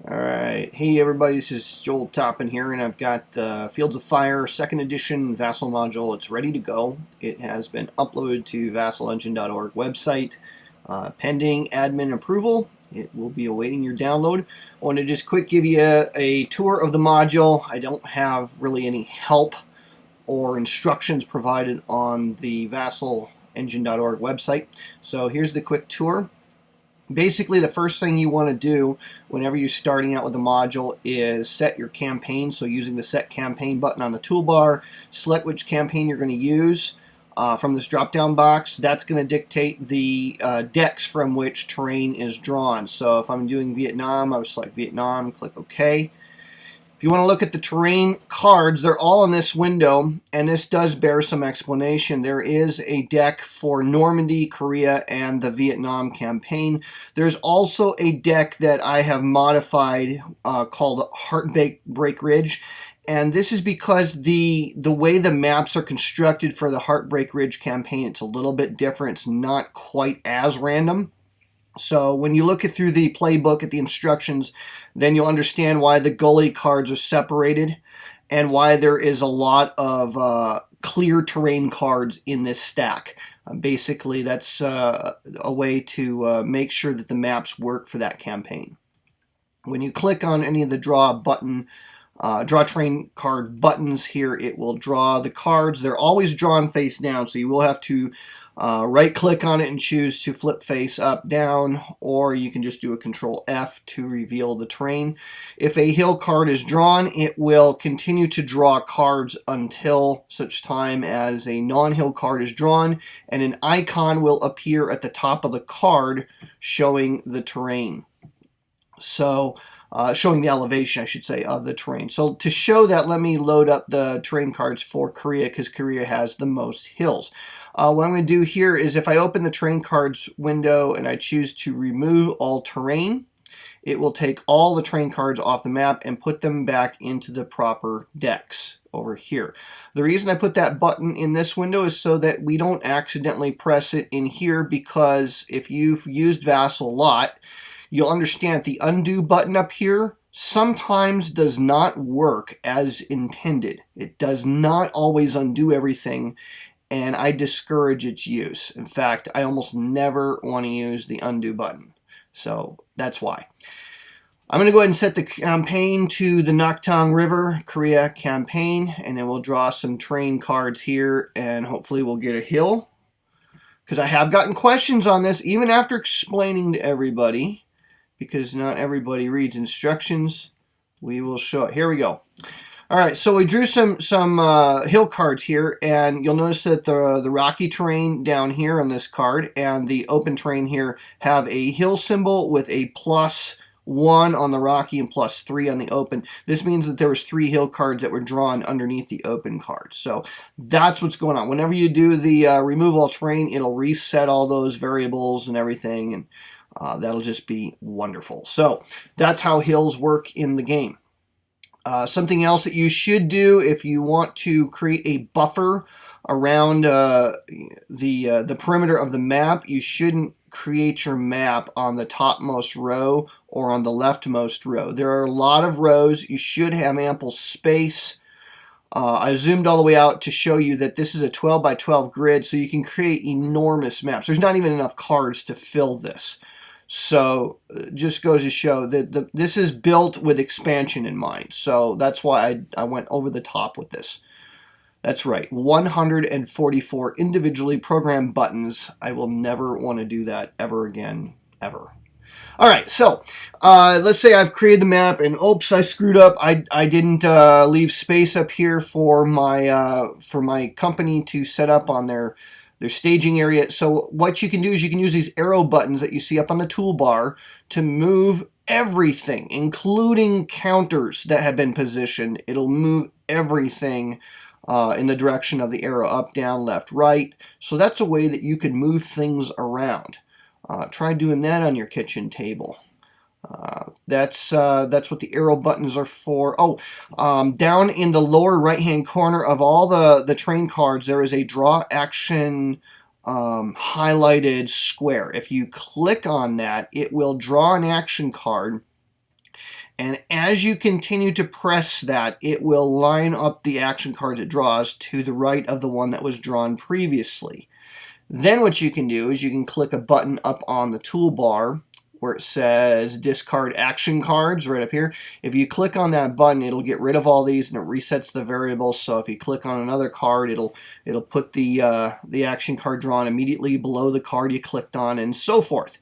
Alright, hey everybody, this is Joel Toppin here, and I've got Fields of Fire 2nd Edition Vassal module. It's ready to go. It has been uploaded to VassalEngine.org website, pending admin approval. It will be awaiting your download. I want to just quick give you a tour of the module. I don't have really any help or instructions provided on the VassalEngine.org website. So here's the quick tour. Basically, the first thing you want to do whenever you're starting out with the module is set your campaign. So using the Set Campaign button on the toolbar, select which campaign you're going to use from this drop-down box. That's going to dictate the decks from which terrain is drawn. So if I'm doing Vietnam, I would select Vietnam, click OK. If you want to look at the terrain cards, they're all in this window, and this does bear some explanation. There is a deck for Normandy, Korea, and the Vietnam campaign. There's also a deck that I have modified called Heartbreak Ridge, and this is because the way the maps are constructed for the Heartbreak Ridge campaign, it's a little bit different. It's not quite as random. So when you look through the playbook at the instructions, then you'll understand why the gully cards are separated and why there is a lot of clear terrain cards in this stack. Basically, that's a way to make sure that the maps work for that campaign. When you click on any of the draw terrain card buttons here, it will draw the cards. They're always drawn face down, so you will have to right click on it and choose to flip face up, down, or you can just do a Control F to reveal the terrain. If a hill card is drawn, it will continue to draw cards until such time as a non-hill card is drawn, and an icon will appear at the top of the card showing the terrain. So showing the elevation, I should say, of the terrain. So to show that, let me load up the terrain cards for Korea, because Korea has the most hills. What I'm going to do here is if I open the terrain cards window and I choose to remove all terrain, it will take all the terrain cards off the map and put them back into the proper decks over here. The reason I put that button in this window is so that we don't accidentally press it in here, because if you've used Vassal a lot, you'll understand the undo button up here sometimes does not work as intended. It does not always undo everything, and I discourage its use. In fact, I almost never want to use the undo button. So that's why. I'm going to go ahead and set the campaign to the Nakhtang River Korea campaign, and then we'll draw some terrain cards here, and hopefully we'll get a hill. Because I have gotten questions on this, even after explaining to everybody, because not everybody reads instructions. We will show it. Here we go. All right, so we drew some hill cards here, and you'll notice that the rocky terrain down here on this card and the open terrain here have a hill symbol with a +1 on the rocky and +3 on the open. This means that there was 3 hill cards that were drawn underneath the open cards. So that's what's going on. Whenever you do the remove all terrain, it'll reset all those variables and everything, and that'll just be wonderful. So that's how hills work in the game. Something else that you should do if you want to create a buffer around the perimeter of the map, you shouldn't create your map on the topmost row or on the leftmost row. There are a lot of rows. You should have ample space. I zoomed all the way out to show you that this is a 12 by 12 grid, so you can create enormous maps. There's not even enough cards to fill this. So just goes to show that this is built with expansion in mind. So that's why I went over the top with this. That's right, 144 individually programmed buttons. I will never want to do that ever again, ever. All right, so let's say I've created the map, and oops, I screwed up. I didn't leave space up here for my company to set up on their staging area. So what you can do is you can use these arrow buttons that you see up on the toolbar to move everything, including counters that have been positioned. It'll move everything in the direction of the arrow, up, down, left, right. So that's a way that you can move things around. Try doing that on your kitchen table. That's what the arrow buttons are for. Oh, down in the lower right-hand corner of all the terrain cards, there is a draw action highlighted square. If you click on that, it will draw an action card And as you continue to press that, it will line up the action cards it draws to the right of the one that was drawn previously. Then what you can do is you can click a button up on the toolbar where it says discard action cards right up here. If you click on that button, it'll get rid of all these and it resets the variables. So if you click on another card, it'll put the action card drawn immediately below the card you clicked on, and so forth.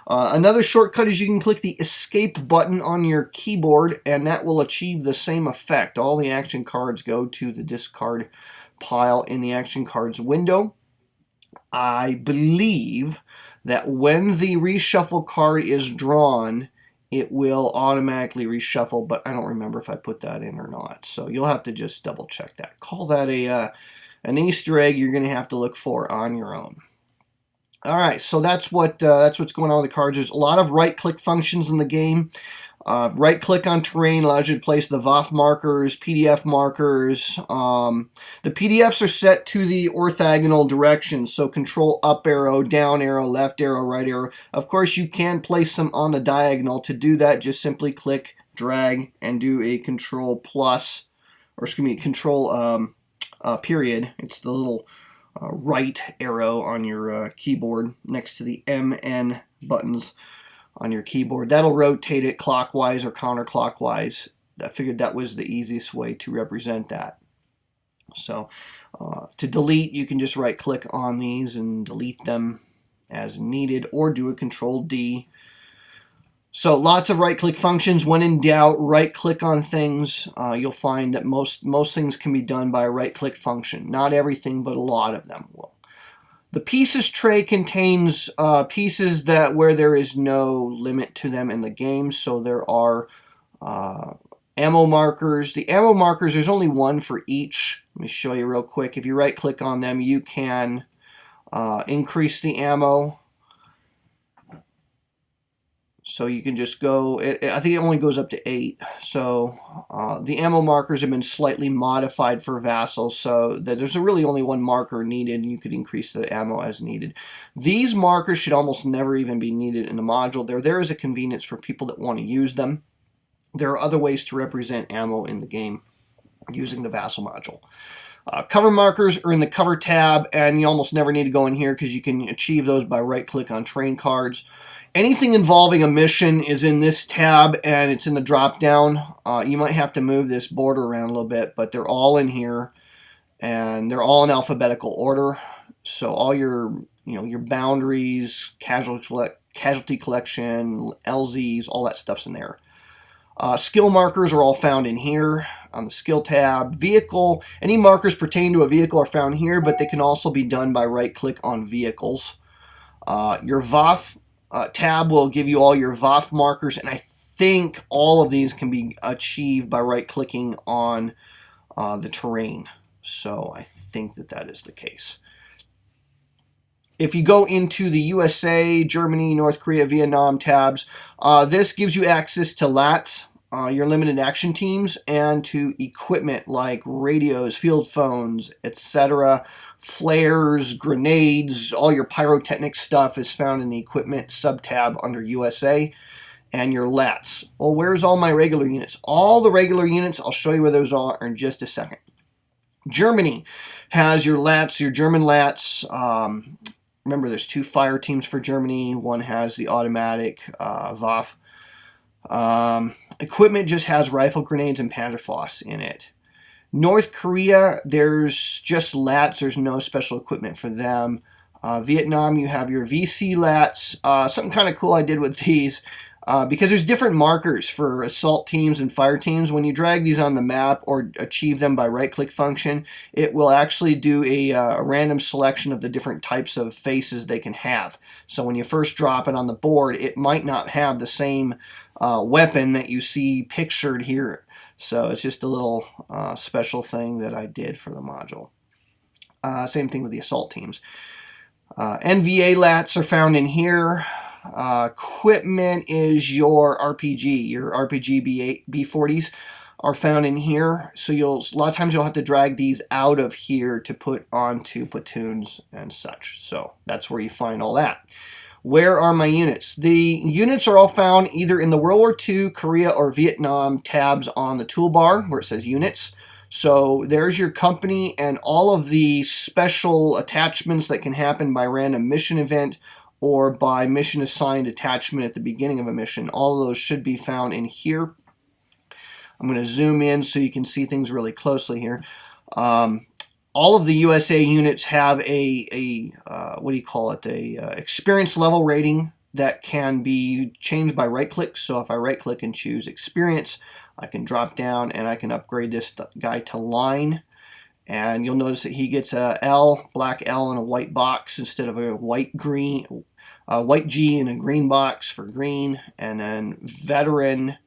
Another shortcut is you can click the escape button on your keyboard, and that will achieve the same effect. All the action cards go to the discard pile in the action cards window. I believe that when the reshuffle card is drawn, it will automatically reshuffle, but I don't remember if I put that in or not. So you'll have to just double check that. Call that an Easter egg you're going to have to look for on your own. All right, so that's what's going on with the cards. There's a lot of right-click functions in the game. Right-click on terrain allows you to place the VAF markers, PDF markers. The PDFs are set to the orthogonal direction, so control up arrow, down arrow, left arrow, right arrow. Of course, you can place them on the diagonal. To do that, just simply click, drag, and do a control plus, or excuse me, control period. It's the little right arrow on your keyboard next to the M, N buttons on your keyboard. That'll rotate it clockwise or counterclockwise. I figured that was the easiest way to represent that. So to delete, you can just right click on these and delete them as needed, or do a control D. So lots of right click functions. When in doubt, right click on things. You'll find that most things can be done by a right click function. Not everything, but a lot of them will. The pieces tray contains pieces where there is no limit to them in the game. So there are ammo markers. The ammo markers, there's only one for each. Let me show you real quick. If you right click on them, you can increase the ammo. So you can just go, I think it only goes up to 8. So the ammo markers have been slightly modified for Vassal, so that there's really only one marker needed, and you could increase the ammo as needed. These markers should almost never even be needed in the module. They're there as a convenience for people that want to use them. There are other ways to represent ammo in the game using the Vassal module. Cover markers are in the cover tab, and you almost never need to go in here because you can achieve those by right-click on train cards. Anything involving a mission is in this tab, and it's in the drop-down. You might have to move this border around a little bit, but they're all in here, and they're all in alphabetical order. So all your boundaries, casualty collection, LZs, all that stuff's in there. Skill markers are all found in here on the skill tab. Vehicle, any markers pertaining to a vehicle are found here, but they can also be done by right-click on vehicles. Your VAF tab will give you all your VAF markers, and I think all of these can be achieved by right-clicking on the terrain. So I think that is the case. If you go into the USA, Germany, North Korea, Vietnam tabs, this gives you access to LATs, your limited action teams, and to equipment like radios, field phones, etc. Flares, grenades, all your pyrotechnic stuff is found in the equipment sub-tab under USA, and your LATs. Well, where's all my regular units? All the regular units, I'll show you where those are in just a second. Germany has your LATs, your German LATs. Remember, there's 2 fire teams for Germany. One has the automatic VAF. Equipment just has rifle grenades and Panzerfaust in it. North Korea, there's just LATs. There's no special equipment for them. Vietnam, you have your VC LATs. Something kind of cool I did with these, because there's different markers for assault teams and fire teams. When you drag these on the map or achieve them by right-click function, it will actually do a random selection of the different types of faces they can have. So when you first drop it on the board, it might not have the same weapon that you see pictured here. So it's just a little special thing that I did for the module. Same thing with the assault teams. NVA LATs are found in here. Equipment is your RPG. Your RPG B40s are found in here. So a lot of times you'll have to drag these out of here to put onto platoons and such. So that's where you find all that. Where are my units? The units are all found either in the World War II, Korea, or Vietnam tabs on the toolbar where it says units. So there's your company and all of the special attachments that can happen by random mission event or by mission assigned attachment at the beginning of a mission. All of those should be found in here. I'm going to zoom in so you can see things really closely here. All of the USA units have a what do you call it? Experience level rating that can be changed by right click. So if I right click and choose experience, I can drop down and I can upgrade this guy to line. And you'll notice that he gets a L, black L in a white box instead of a white G in a green box for green. And then veteran,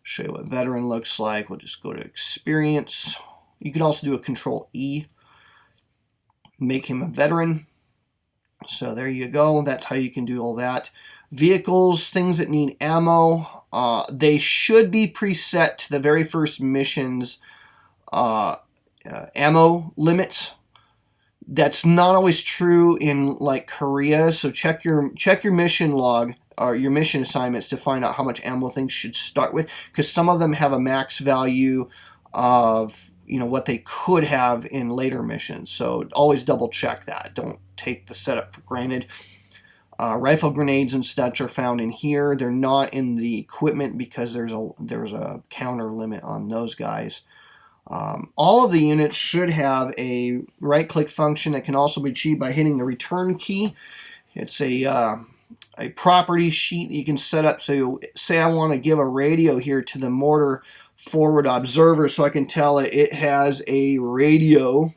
show you what veteran looks like. We'll just go to experience. You can also do a Control E, make him a veteran. So there you go. That's how you can do all that. Vehicles, things that need ammo, they should be preset to the very first mission's ammo limits. That's not always true in like Korea. So check your mission log or your mission assignments to find out how much ammo things should start with, because some of them have a max value of what they could have in later missions. So always double check that. Don't take the setup for granted. Rifle grenades and such are found in here. They're not in the equipment because there's a counter limit on those guys. All of the units should have a right-click function that can also be achieved by hitting the return key. It's a property sheet that you can set up. So say I want to give a radio here to the mortar forward observer so I can tell it has a radio.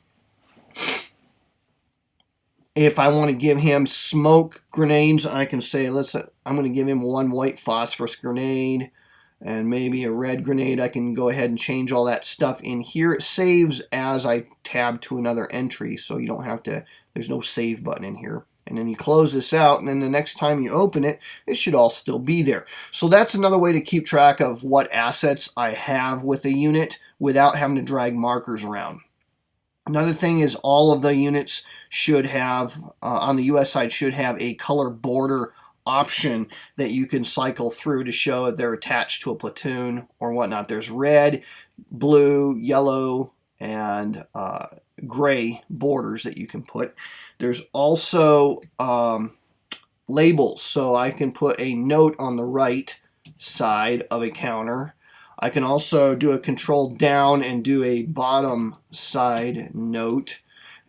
If I want to give him smoke grenades, I can say, I'm going to give him one white phosphorus grenade and maybe a red grenade. I can go ahead and change all that stuff in here. It saves as I tab to another entry, so you don't have to, there's no save button in here. And then you close this out, and then the next time you open it, it should all still be there. So that's another way to keep track of what assets I have with a unit without having to drag markers around. Another thing is all of the units should have, on the US side, should have a color border option that you can cycle through to show that they're attached to a platoon or whatnot. There's red, blue, yellow, and gray borders that you can put. There's also labels, so I can put a note on the right side of a counter. I can also do a control down and do a bottom side note,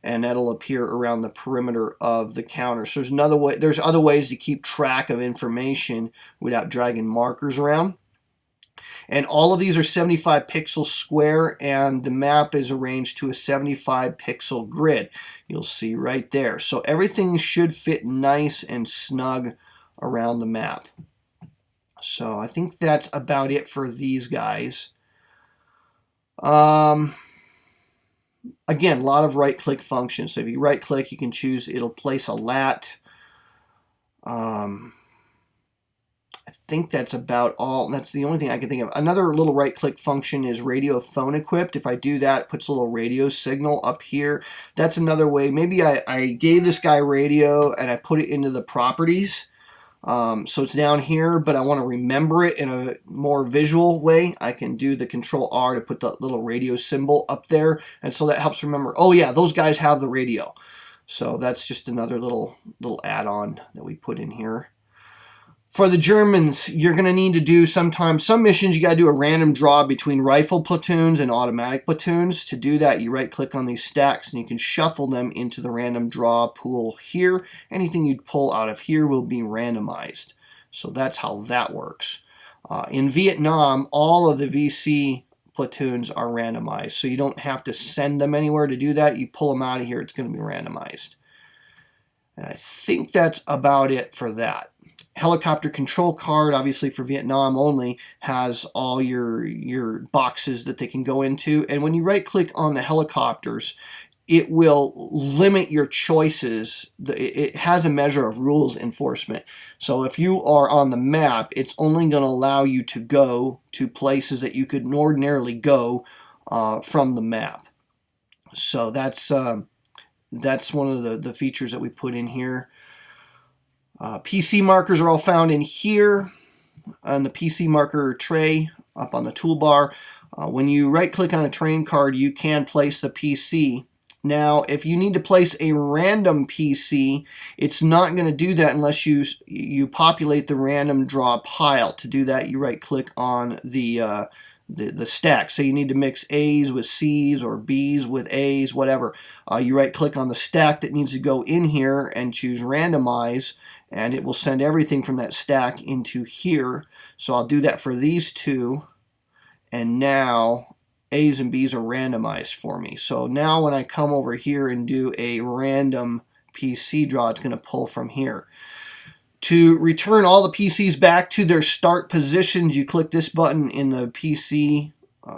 and that'll appear around the perimeter of the counter. So there's other ways to keep track of information without dragging markers around. And all of these are 75 pixels square, and the map is arranged to a 75 pixel grid. You'll see right there. So everything should fit nice and snug around the map. So I think that's about it for these guys. Again, a lot of right-click functions. So if you right-click, you can choose, it'll place a lat. I think that's about all. That's the only thing I can think of. Another little right-click function is radio phone equipped. If I do that, it puts a little radio signal up here. That's another way. Maybe I gave this guy radio and I put it into the properties. So it's down here, but I want to remember it in a more visual way. I can do the Control R to put the little radio symbol up there, and so that helps remember, oh yeah, those guys have the radio. So that's just another little add-on that we put in here. For the Germans, you're going to need to do some missions, you got to do a random draw between rifle platoons and automatic platoons. To do that, you right-click on these stacks and you can shuffle them into the random draw pool here. Anything you pull out of here will be randomized. So that's how that works. In Vietnam, all of the VC platoons are randomized, so you don't have to send them anywhere to do that. You pull them out of here, it's going to be randomized. And I think that's about it for that. Helicopter control card, obviously for Vietnam only, has all your boxes that they can go into. And when you right click on the helicopters, it will limit your choices. It has a measure of rules enforcement. So if you are on the map, it's only going to allow you to go to places that you could ordinarily go from the map. So that's one of the features that we put in here. PC markers are all found in here on the PC marker tray up on the toolbar. When you right click on a train card, you can place the PC. Now, if you need to place a random PC, it's not going to do that unless you populate the random draw pile. To do that, you right click on the stack. So you need to mix A's with C's or B's with A's, whatever. You right click on the stack that needs to go in here and choose randomize, and it will send everything from that stack into here. So I'll do that for these two, and now A's and B's are randomized for me. So now when I come over here and do a random PC draw, it's going to pull from here. To return all the PCs back to their start positions, you click this button in the PC,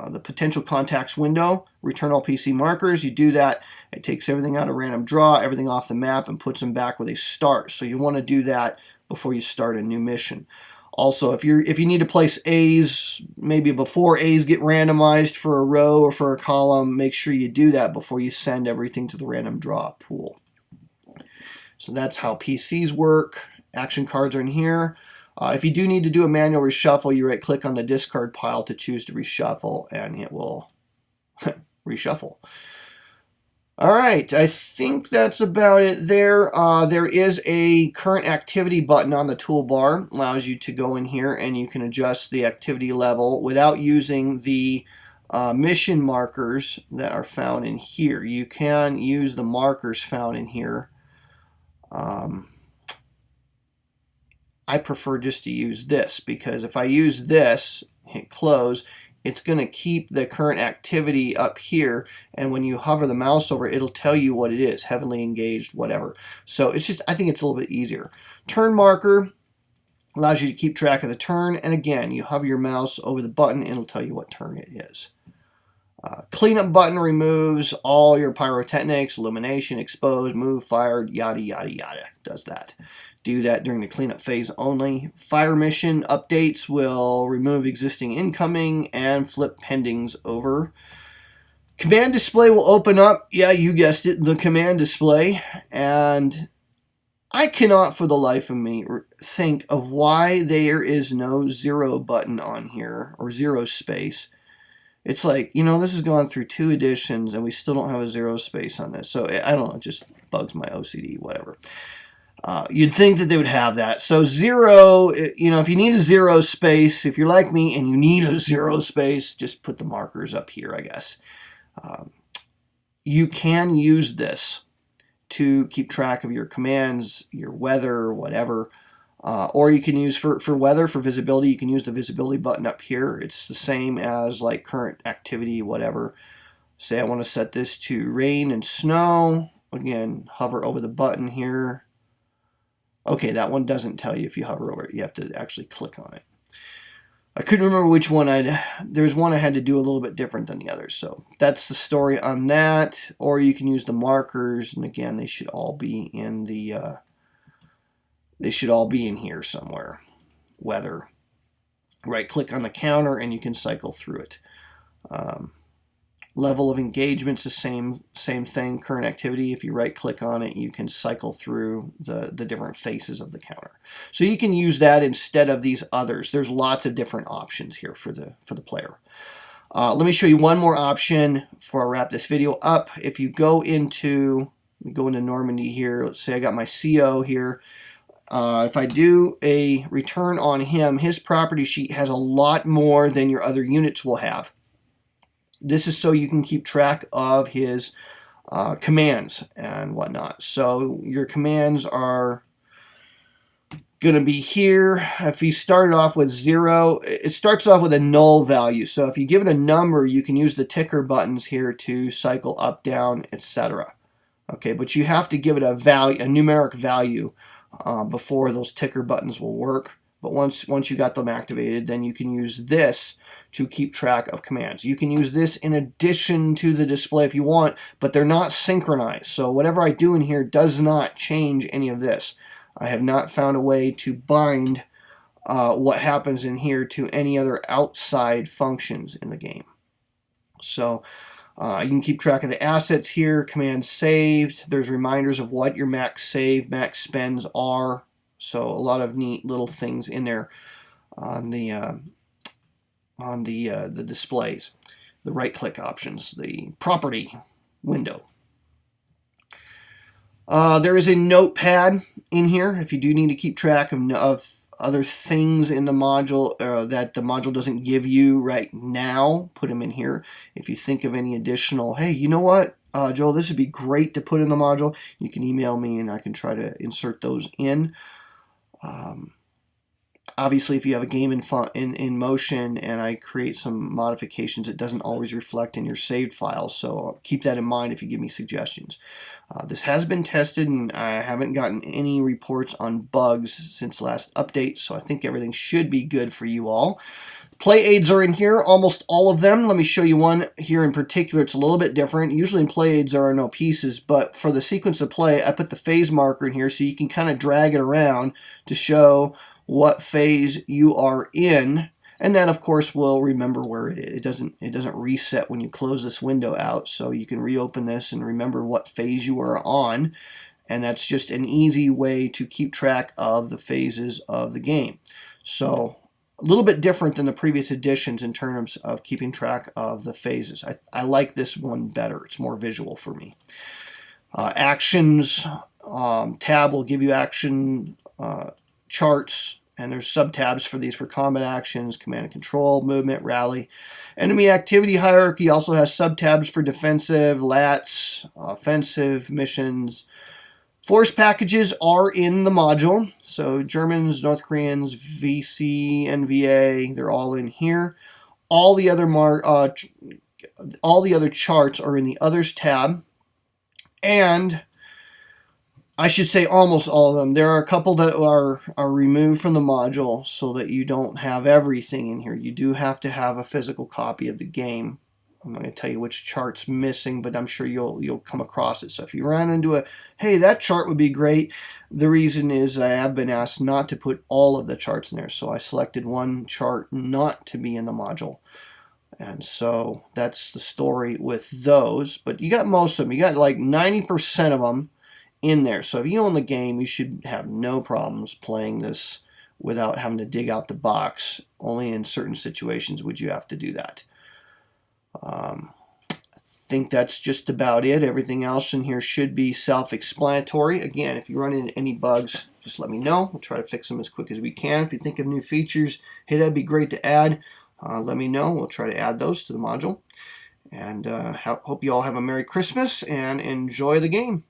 the potential contacts window, return all PC markers. You do that, it takes everything out of random draw, everything off the map, and puts them back where they start. So you want to do that before you start a new mission. Also, if you need to place A's, maybe before A's get randomized for a row or for a column, make sure you do that before you send everything to the random draw pool. So that's how PCs work. Action cards are in here. If you do need to do a manual reshuffle, you right click on the discard pile to choose to reshuffle, and it will reshuffle. All right, I think that's about it there. There is a current activity button on the toolbar. Allows you to go in here and you can adjust the activity level without using the mission markers that are found in here. You can use the markers found in here. I prefer just to use this, because if I use this, hit close, it's going to keep the current activity up here, and when you hover the mouse over it, it'll tell you what it is, heavily engaged, whatever. So it's just, I think it's a little bit easier. Turn marker allows you to keep track of the turn, and again, you hover your mouse over the button and it'll tell you what turn it is. Cleanup button removes all your pyrotechnics, illumination, expose, move, fired, yada yada yada. Does that. Do that during the cleanup phase only. Fire mission updates will remove existing incoming and flip pendings over. Command display will open up. Yeah, you guessed it, the command display. And I cannot for the life of me think of why there is no 0 button on here, or 0 space. It's like, you know, this has gone through 2 editions and we still don't have a 0 space on this. So I don't know, it just bugs my OCD, whatever. You'd think that they would have that. So 0, you know, if you need a 0 space, if you're like me and you need a 0 space, just put the markers up here, I guess. You can use this to keep track of your commands, your weather, whatever. Or you can use, for weather, for visibility, you can use the visibility button up here. It's the same as like current activity, whatever. Say I want to set this to rain and snow. Again, hover over the button here. Okay, that one doesn't tell you if you hover over it. You have to actually click on it. I couldn't remember which one there's one I had to do a little bit different than the others. So that's the story on that. Or you can use the markers, and again, they should all be in the here somewhere. Weather. Right click on the counter and you can cycle through it. Level of engagement's the same thing. Current activity, if you right click on it, you can cycle through the different faces of the counter. So you can use that instead of these others. There's lots of different options here for the player. Let me show you one more option before I wrap this video up. If you go into Normandy here, let's say I got my CO here. If I do a return on him, his property sheet has a lot more than your other units will have. This is so you can keep track of his commands and whatnot. So your commands are going to be here. If he started off with 0, it starts off with a null value. So if you give it a number, you can use the ticker buttons here to cycle up, down, etc. Okay, but you have to give it a value, a numeric value, before those ticker buttons will work. But once you got them activated, then you can use this to keep track of commands. You can use this in addition to the display if you want, but they're not synchronized. So whatever I do in here does not change any of this. I have not found a way to bind what happens in here to any other outside functions in the game. So you can keep track of the assets here, commands saved. There's reminders of what your max save, max spends are. So a lot of neat little things in there on the displays, the right-click options, the property window. There is a notepad in here if you do need to keep track of other things in the module that the module doesn't give you right now. Put them in here. If you think of any additional, hey, you know what, Joel, this would be great to put in the module, you can email me and I can try to insert those in. Obviously, if you have a game in motion and I create some modifications, it doesn't always reflect in your saved files, so keep that in mind if you give me suggestions. This has been tested, and I haven't gotten any reports on bugs since last update, so I think everything should be good for you all. Play aids are in here, almost all of them. Let me show you one here in particular. It's a little bit different. Usually in play aids there are no pieces, but for the sequence of play, I put the phase marker in here so you can kind of drag it around to show what phase you are in, and that of course will remember where it is. It doesn't reset when you close this window out, so you can reopen this and remember what phase you are on, and that's just an easy way to keep track of the phases of the game. So a little bit different than the previous editions in terms of keeping track of the phases. I like this one better. It's more visual for me. Actions tab will give you action charts, and there's sub-tabs for these for combat actions, command and control, movement, rally. Enemy activity hierarchy also has sub-tabs for defensive, lats, offensive, missions. Force packages are in the module, so Germans, North Koreans, VC, NVA, they're all in here. All the other charts are in the Others tab, and I should say almost all of them. There are a couple that are removed from the module so that you don't have everything in here. You do have to have a physical copy of the game. I'm not going to tell you which chart's missing, but I'm sure you'll come across it. So if you run into a, hey, that chart would be great, the reason is I have been asked not to put all of the charts in there. So I selected one chart not to be in the module. And so that's the story with those. But you got most of them. You got like 90% of them in there. So if you own the game, you should have no problems playing this without having to dig out the box. Only in certain situations would you have to do that. I think that's just about it. Everything else in here should be self-explanatory. Again, if you run into any bugs, just let me know. We'll try to fix them as quick as we can. If you think of new features, hey, that'd be great to add, let me know. We'll try to add those to the module. And hope you all have a Merry Christmas and enjoy the game.